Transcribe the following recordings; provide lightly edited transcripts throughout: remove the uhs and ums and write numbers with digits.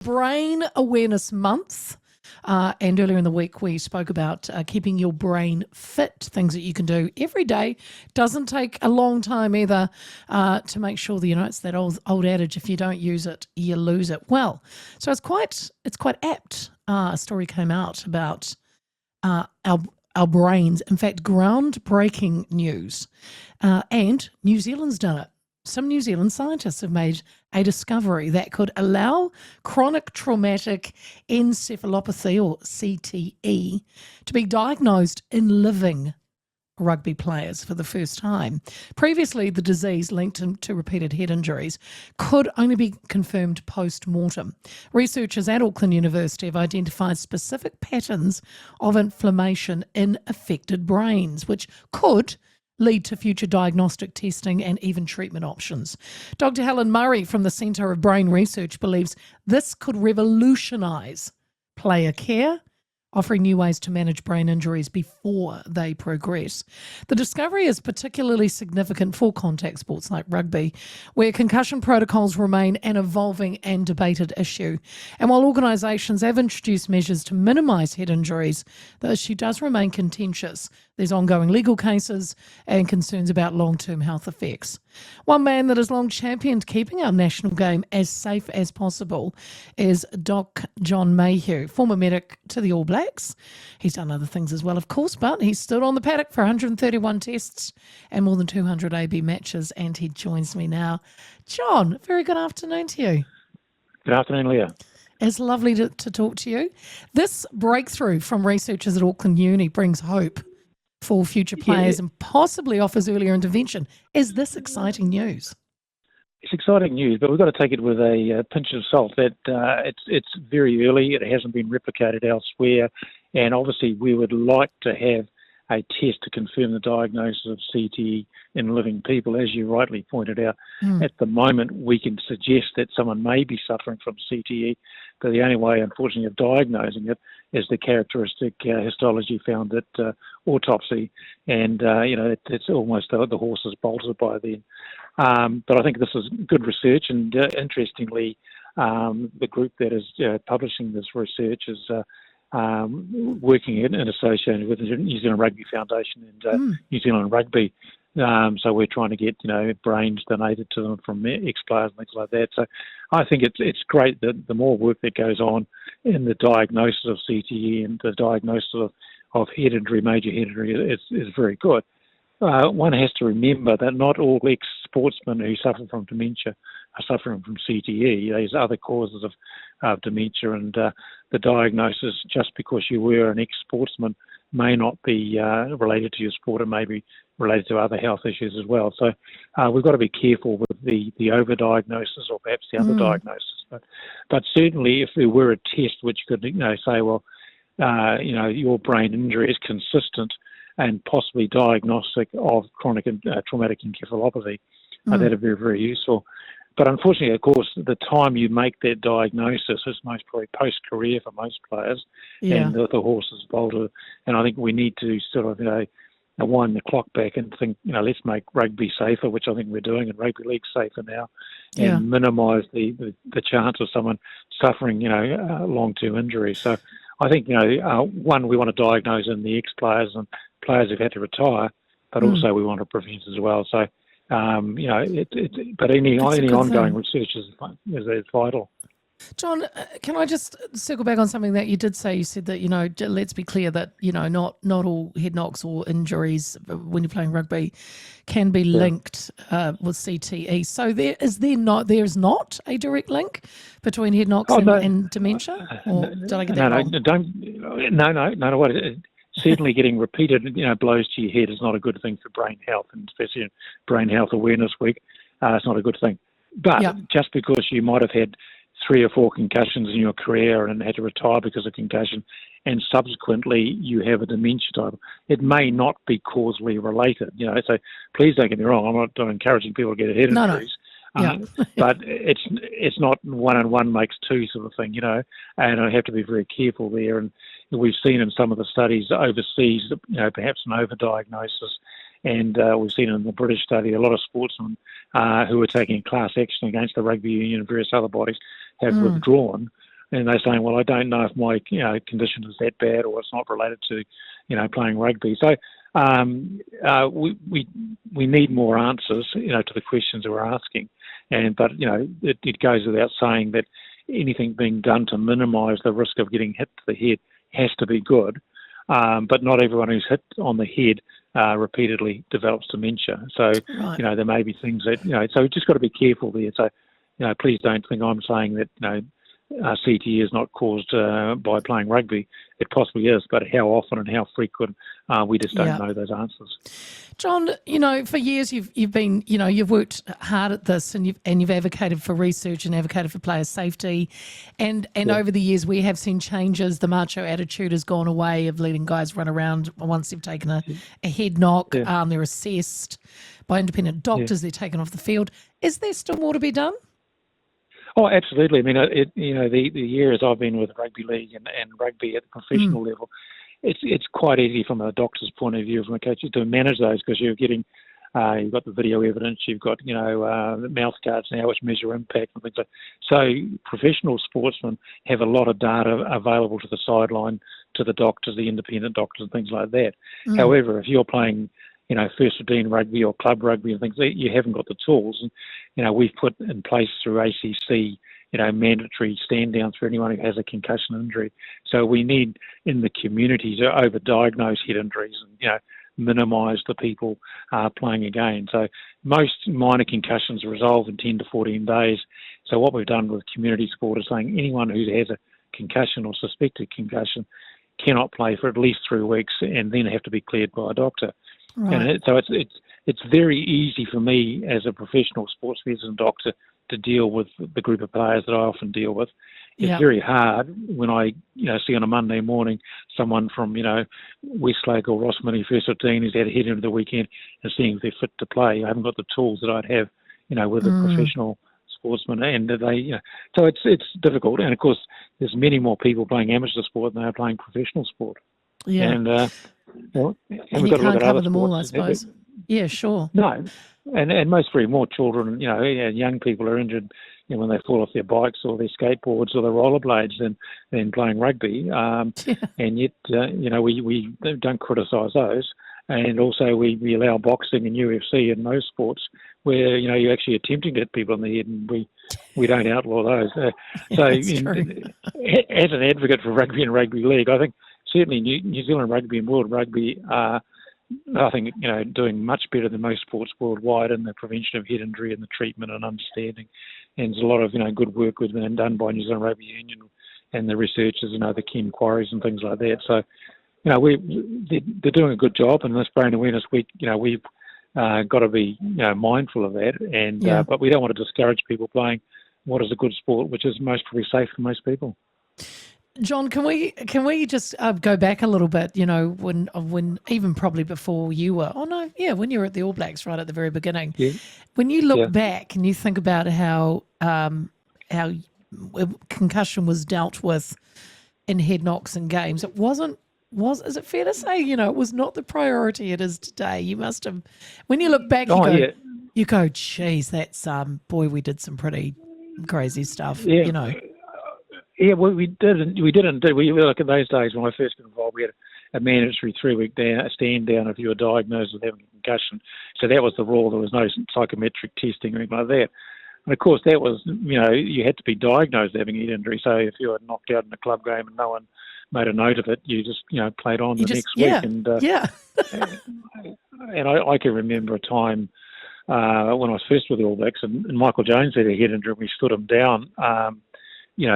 Brain Awareness Month. And earlier in the week, we spoke about keeping your brain fit, things that you can do every day. Doesn't take a long time either to make sure that, it's that old adage, if you don't use it, you lose it. Well, so it's quite apt. A story came out about our brains. In fact, groundbreaking news. And New Zealand's done it. Some New Zealand scientists have made a discovery that could allow chronic traumatic encephalopathy, or CTE, to be diagnosed in living rugby players for the first time. Previously, the disease linked to repeated head injuries could only be confirmed post-mortem. Researchers at Auckland University have identified specific patterns of inflammation in affected brains, which could lead to future diagnostic testing and even treatment options. Dr. Helen Murray from the Centre of Brain Research believes this could revolutionise player care, offering new ways to manage brain injuries before they progress. The discovery is particularly significant for contact sports like rugby, where concussion protocols remain an evolving and debated issue. And while organisations have introduced measures to minimise head injuries, the issue does remain contentious. There's ongoing legal cases and concerns about long-term health effects. One man that has long championed keeping our national game as safe as possible is Doc John Mayhew, former medic to the All Blacks. He's done other things as well, of course, but he stood on the paddock for 131 tests and more than 200 AB matches, and he joins me now. John, very good afternoon to you. Good afternoon, Leah. It's lovely to talk to you. This breakthrough from researchers at Auckland Uni brings hope for future players and possibly offers earlier intervention. Is this exciting news? It's exciting news, but we've got to take it with a pinch of salt. That it's very early. It hasn't been replicated elsewhere, and obviously we would like to have a test to confirm the diagnosis of CTE in living people. As you rightly pointed out, at the moment we can suggest that someone may be suffering from CTE, but the only way, unfortunately, of diagnosing it is the characteristic histology found at autopsy, and it's almost the horse is bolted by then. But I think this is good research, and interestingly, the group that is publishing this research is working in association with the New Zealand Rugby Foundation and New Zealand Rugby. So we're trying to get brains donated to them from ex-players and things like that. So I think it's great that the more work that goes on in the diagnosis of CTE and the diagnosis of head injury, major head injury, is very good. One has to remember that not all ex-sportsmen who suffer from dementia are suffering from CTE. There's other causes of dementia, and the diagnosis, just because you were an ex-sportsman, may not be related to your sport. It may be related to other health issues as well. So we've got to be careful with the overdiagnosis or perhaps the underdiagnosis. But certainly, if there were a test which could say, well, your brain injury is consistent and possibly diagnostic of chronic and traumatic encephalopathy, that would be very useful. But unfortunately, of course, the time you make that diagnosis is most probably post-career for most players, and the horse is bolted. And I think we need to sort of, wind the clock back and think, let's make rugby safer, which I think we're doing, and rugby league safer now, and minimise the chance of someone suffering, long-term injury. So I think, one, we want to diagnose in the ex-players and players who've had to retire, but also we want to prevent as well. So, but any ongoing research is vital. John, can I just circle back on something that you did say? You said that, let's be clear that, not all head knocks or injuries when you're playing rugby can be linked with CTE. So there is not a direct link between head knocks and dementia? Or did I get that wrong? No. What certainly getting repeated, blows to your head is not a good thing for brain health, and especially in Brain Health Awareness Week, it's not a good thing. But just because you might have had 3 or 4 concussions in your career and had to retire because of concussion, and subsequently you have a dementia type, it may not be causally related. So please don't get me wrong. I'm not encouraging people to get head injuries. But it's not 1 and 1 makes 2 sort of thing, and I have to be very careful there. And we've seen in some of the studies overseas, perhaps an overdiagnosis, and we've seen in the British study a lot of sportsmen who are taking class action against the rugby union and various other bodies have withdrawn and they're saying, well, I don't know if my condition is that bad or it's not related to playing rugby. So we need more answers to the questions that we're asking, but it goes without saying that anything being done to minimise the risk of getting hit to the head has to be good. But not everyone who's hit on the head repeatedly develops dementia. So, Right. There may be things that, so we've just got to be careful there. So, please don't think I'm saying that, CTE is not caused by playing rugby. It possibly is, but how often and how frequent, we just don't know those answers. John, for years you've been, you've worked hard at this, and you've advocated for research and advocated for player safety, and over the years we have seen changes. The macho attitude has gone away of letting guys run around once they've taken a head knock. They're assessed by independent doctors. They're taken off the field. Is there still more to be done? Oh, absolutely. I mean, the years I've been with rugby league and rugby at the professional level, it's quite easy from a doctor's point of view, from a coach, to manage those, because you're getting, you've got the video evidence, you've got, mouth guards now which measure impact and things like that. So professional sportsmen have a lot of data available to the sideline, to the doctors, the independent doctors and things like that. However, if you're playing first 15 rugby or club rugby and things, you haven't got the tools. And, we've put in place through ACC, mandatory stand downs for anyone who has a concussion injury. So we need in the community to overdiagnose head injuries and, minimise the people playing again. So most minor concussions resolve in 10 to 14 days. So what we've done with community sport is saying anyone who has a concussion or suspected concussion cannot play for at least 3 weeks and then have to be cleared by a doctor. Right. And so it's very easy for me as a professional sports medicine doctor to deal with the group of players that I often deal with. It's very hard when I see on a Monday morning someone from Westlake or Rossmini First 15 who's had a head into the weekend and seeing if they're fit to play. I haven't got the tools that I'd have with a professional sportsman, and so it's difficult. And of course, there's many more people playing amateur sport than they are playing professional sport. Yeah. And and we've you got to look can't at cover other them all, I sports. suppose. Yeah, sure. No, and more children, and young people are injured when they fall off their bikes or their skateboards or their rollerblades than playing rugby. And yet, we don't criticise those. And also we allow boxing and UFC and those sports where, you're actually attempting to hit people in the head, and we don't outlaw those. So as an advocate for rugby and rugby league, I think certainly New Zealand rugby and world rugby are, I think, doing much better than most sports worldwide in the prevention of head injury and the treatment and understanding. And there's a lot of, good work that's been done by New Zealand Rugby Union and the researchers, the key inquiries and things like that. So, they're doing a good job. And this Brain Awareness Week, we've got to be, mindful of that. And but we don't want to discourage people playing what is a good sport, which is most probably safe for most people. John, can we just go back a little bit? When even probably before you were, when you were at the All Blacks right at the very beginning. Yeah. When you look back and you think about how concussion was dealt with in head knocks and games, it wasn't. Is it fair to say, it was not the priority it is today? You must have, when you look back, you go, geez, that's boy, we did some pretty crazy stuff. Yeah. Yeah, well, we didn't. We look at those days when I first got involved. We had a mandatory 3-week stand down if you were diagnosed with having a concussion. So that was the rule. There was no psychometric testing or anything like that. And of course, that was you had to be diagnosed with having a head injury. So if you were knocked out in a club game and no one made a note of it, you just played on next week. And and I can remember a time when I was first with the All Blacks, and Michael Jones had a head injury. We stood him down.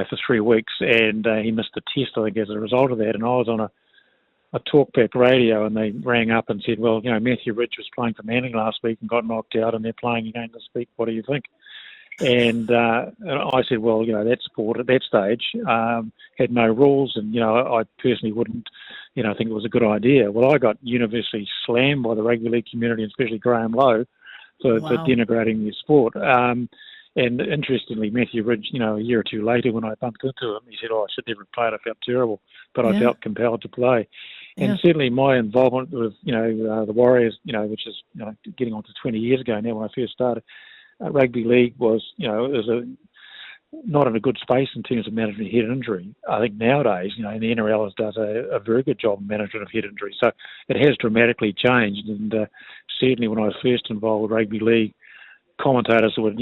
For 3 weeks, and he missed a test, I think, as a result of that. And I was on a talkback radio, and they rang up and said, well, Matthew Ridge was playing for Manning last week and got knocked out, and they're playing again this week. What do you think? And I said, well, that sport at that stage had no rules, and, I personally wouldn't, think it was a good idea. Well, I got universally slammed by the rugby league community, and especially Graham Lowe, for denigrating the sport. And interestingly, Matthew Ridge, a year or two later, when I bumped into him, he said, I should never have played. I felt terrible, but I felt compelled to play. And certainly my involvement with, the Warriors, which is getting on to 20 years ago now when I first started, rugby league was, it was not in a good space in terms of managing head injury. I think nowadays, the NRL does a very good job of management of head injury. So it has dramatically changed. And certainly when I was first involved with rugby league, commentators would,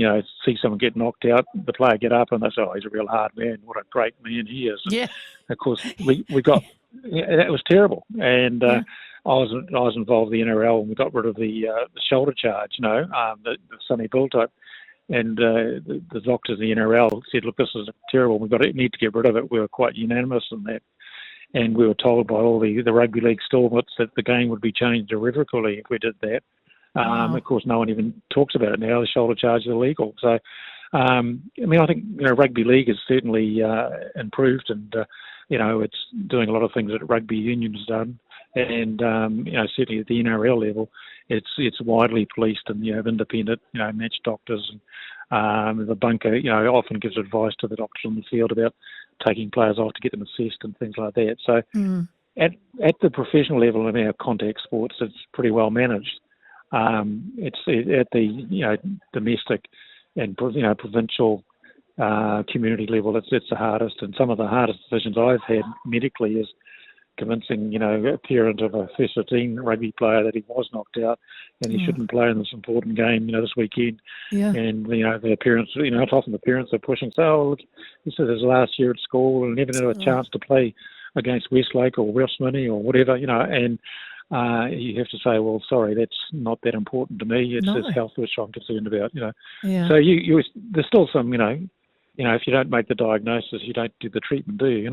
see someone get knocked out, the player get up, and they say, "Oh, he's a real hard man. What a great man he is." And Yeah. of course, we got that was terrible. And I was involved with the NRL, and we got rid of the shoulder charge, the Sonny Bill type. And the doctors in the NRL said, "Look, this is terrible. Need to get rid of it." We were quite unanimous in that, and we were told by all the rugby league stalwarts that the game would be changed irrevocably if we did that. Wow. Of course, no one even talks about it now. The shoulder charge is illegal. So, I think rugby league has certainly improved, and it's doing a lot of things that rugby union has done, and certainly at the NRL level, it's widely policed, and you have independent match doctors, and the bunker often gives advice to the doctors on the field about taking players off to get them assessed and things like that. So, at the professional level in our contact sports, it's pretty well managed. It's at the domestic and provincial community level. It's the hardest, and some of the hardest decisions I've had medically is convincing a parent of a first 15 rugby player that he was knocked out and he shouldn't play in this important game this weekend. Yeah. And their parents, often the parents are pushing. So, "Oh, look, this is his last year at school and never had a chance to play against Westlake or Westminster or whatever," and you have to say, "Well, sorry, that's not that important to me. It's his health which I'm concerned about." Yeah. So there's still some, if you don't make the diagnosis, you don't do the treatment, do you?